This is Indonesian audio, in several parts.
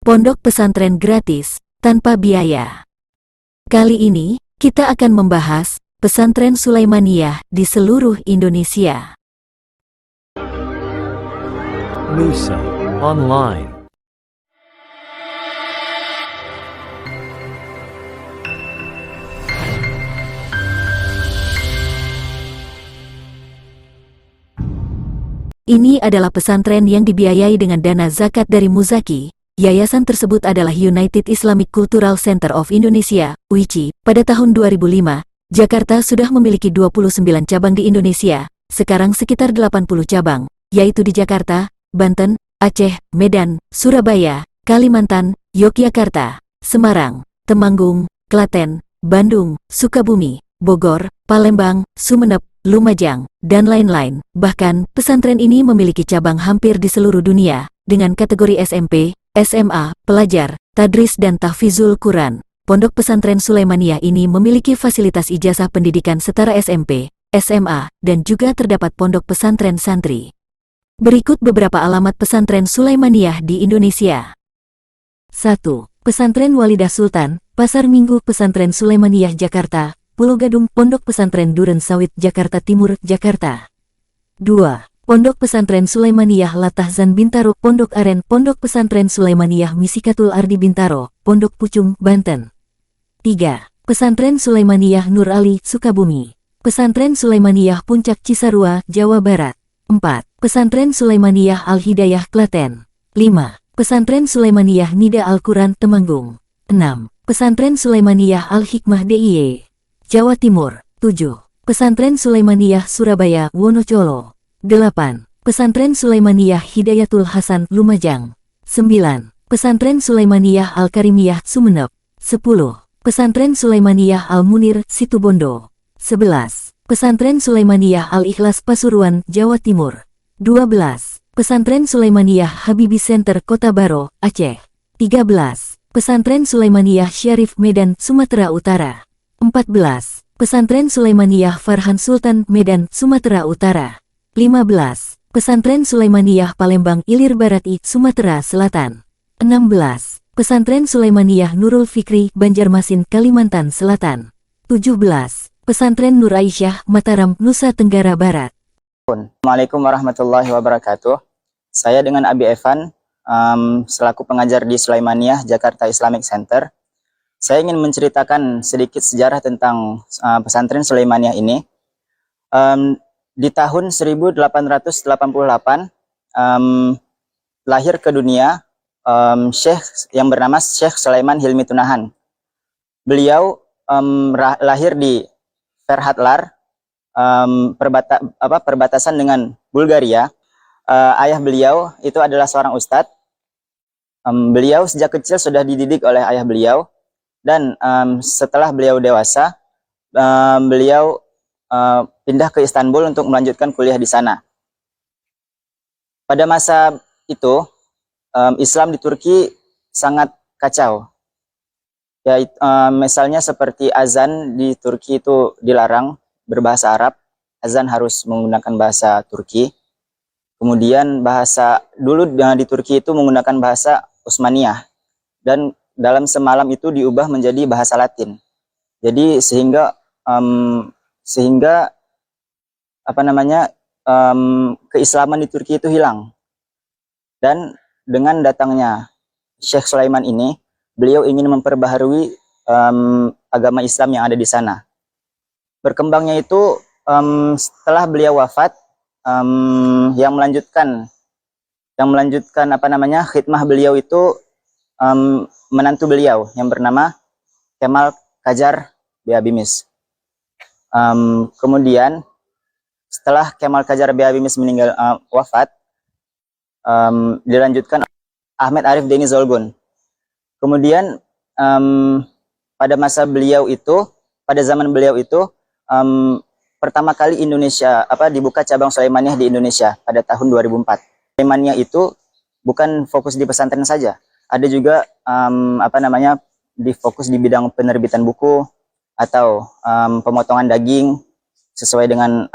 Pondok pesantren gratis, tanpa biaya. Kali ini, kita akan membahas pesantren Sulaimaniyah di seluruh Indonesia. Nusa Online. Ini adalah pesantren yang dibiayai dengan dana zakat dari Muzaki. Yayasan tersebut adalah United Islamic Cultural Center of Indonesia, UICI. Pada tahun 2005, Jakarta sudah memiliki 29 cabang di Indonesia, sekarang sekitar 80 cabang, yaitu di Jakarta, Banten, Aceh, Medan, Surabaya, Kalimantan, Yogyakarta, Semarang, Temanggung, Klaten, Bandung, Sukabumi, Bogor, Palembang, Sumeneb, Lumajang, dan lain-lain. Bahkan, pesantren ini memiliki cabang hampir di seluruh dunia, dengan kategori SMP, SMA, pelajar, tadris dan tahfizul Quran. Pondok pesantren Sulaimaniyah ini memiliki fasilitas ijazah pendidikan setara SMP, SMA, dan juga terdapat pondok pesantren santri. Berikut beberapa alamat pesantren Sulaimaniyah di Indonesia. 1. Pesantren Walidah Sultan, Pasar Minggu Pesantren Sulaimaniyah Jakarta, Pulau Gadung, Pondok Pesantren Duren Sawit Jakarta Timur, Jakarta. 2. Pondok Pesantren Sulaimaniyah Latahzan Bintaro, Pondok Aren, Pondok Pesantren Sulaimaniyah Misikatul Ardi Bintaro, Pondok Pucung, Banten. 3. Pesantren Sulaimaniyah Nur Ali, Sukabumi. Pesantren Sulaimaniyah Puncak Cisarua, Jawa Barat. 4. Pesantren Sulaimaniyah Al-Hidayah, Klaten. 5. Pesantren Sulaimaniyah Nida Al-Quran, Temanggung. 6. Pesantren Sulaimaniyah Al-Hikmah DIY, Jawa Timur. 7. Pesantren Sulaimaniyah Surabaya, Wonocolo. 8. Pesantren Sulaimaniyah Hidayatul Hasan, Lumajang. 9. Pesantren Sulaimaniyah Al-Karimiyah, Sumeneb. 10. Pesantren Sulaimaniyah Al-Munir, Situbondo. 11. Pesantren Sulaimaniyah Al-Ikhlas, Pasuruan, Jawa Timur. 12. Pesantren Sulaimaniyah Habibi Center, Kota Baro, Aceh. 13. Pesantren Sulaimaniyah Syarif, Medan, Sumatera Utara. 14. Pesantren Sulaimaniyah Farhan Sultan, Medan, Sumatera Utara. 15. Pesantren Sulaimaniyah Palembang, Ilir Barat I, Sumatera Selatan. 16. Pesantren Sulaimaniyah Nurul Fikri, Banjarmasin, Kalimantan Selatan. 17. Pesantren Nur Aisyah, Mataram, Nusa Tenggara Barat. Assalamualaikum warahmatullahi wabarakatuh. Saya dengan Abi Evan, selaku pengajar di Sulaimaniyah Jakarta Islamic Center. Saya ingin menceritakan sedikit sejarah tentang pesantren Sulaimaniyah ini. Di tahun 1888 lahir ke dunia Syekh yang bernama Syekh Sulaiman Hilmi Tunahan. Beliau lahir di Ferhatlar, perbatasan dengan Bulgaria. Ayah beliau itu adalah seorang ustadz. Beliau sejak kecil sudah dididik oleh ayah beliau, dan setelah beliau dewasa, beliau pindah ke Istanbul untuk melanjutkan kuliah di sana. Pada masa itu, Islam di Turki sangat kacau. Ya, misalnya seperti azan di Turki itu dilarang berbahasa Arab, azan harus menggunakan bahasa Turki. Kemudian bahasa dulu di Turki itu menggunakan bahasa Utsmaniyah, dan dalam semalam itu diubah menjadi bahasa Latin. Jadi sehingga keislaman di Turki itu hilang. Dan dengan datangnya Syekh Sulaiman ini, beliau ingin memperbaharui agama Islam yang ada di sana. Berkembangnya itu setelah beliau wafat, yang melanjutkan khidmah beliau itu menantu beliau yang bernama Kemal Kajar Beabimis. Kemudian setelah Kemal Kajar Beabimis meninggal, wafat, dilanjutkan Ahmed Arif Deni Zolgun. Kemudian pada zaman beliau itu pertama kali Indonesia dibuka cabang Sulaimaniyah di Indonesia pada tahun 2004. Sulaimaniyah itu bukan fokus di pesantren saja, ada juga difokus di bidang penerbitan buku atau pemotongan daging sesuai dengan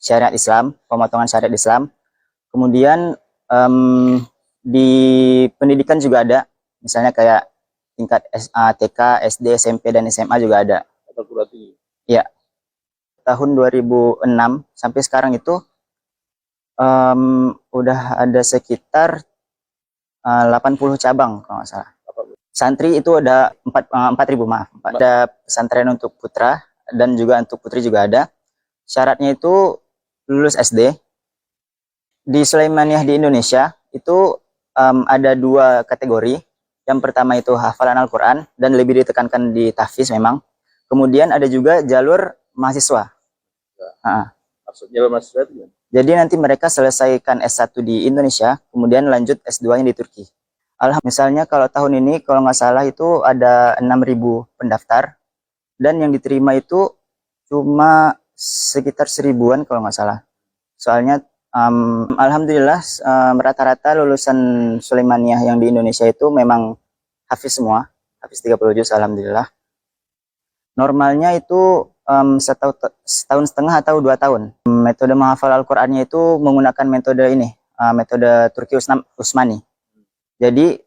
syariat Islam, pemotongan syariat Islam. Kemudian Di pendidikan juga ada, misalnya kayak tingkat TK, SD, SMP, dan SMA juga ada. Perguruan tinggi. Ya, tahun 2006 sampai sekarang itu udah ada sekitar 80 cabang kalau nggak salah. Santri itu ada 4.000, maaf. Ada pesantren untuk putra dan juga untuk putri juga ada. Syaratnya itu lulus SD. Di Sulaimaniyah di Indonesia itu ada 2 kategori. Yang pertama itu hafalan Al-Quran dan lebih ditekankan di tahfiz memang. Kemudian ada juga jalur mahasiswa. Maksudnya jalur mahasiswa itu gimana? Jadi nanti mereka selesaikan S1 di Indonesia, kemudian lanjut S2-nya di Turki. Misalnya kalau tahun ini kalau nggak salah itu ada 6.000 pendaftar dan yang diterima itu cuma sekitar 1000-an kalau nggak salah. Soalnya alhamdulillah rata-rata lulusan Sulaimaniyah yang di Indonesia itu memang hafiz semua, hafiz 30 juz alhamdulillah. Normalnya itu setahun setengah atau 2 tahun. Metode menghafal Al-Qur'annya itu menggunakan metode ini, metode Turki Utsmani. Jadi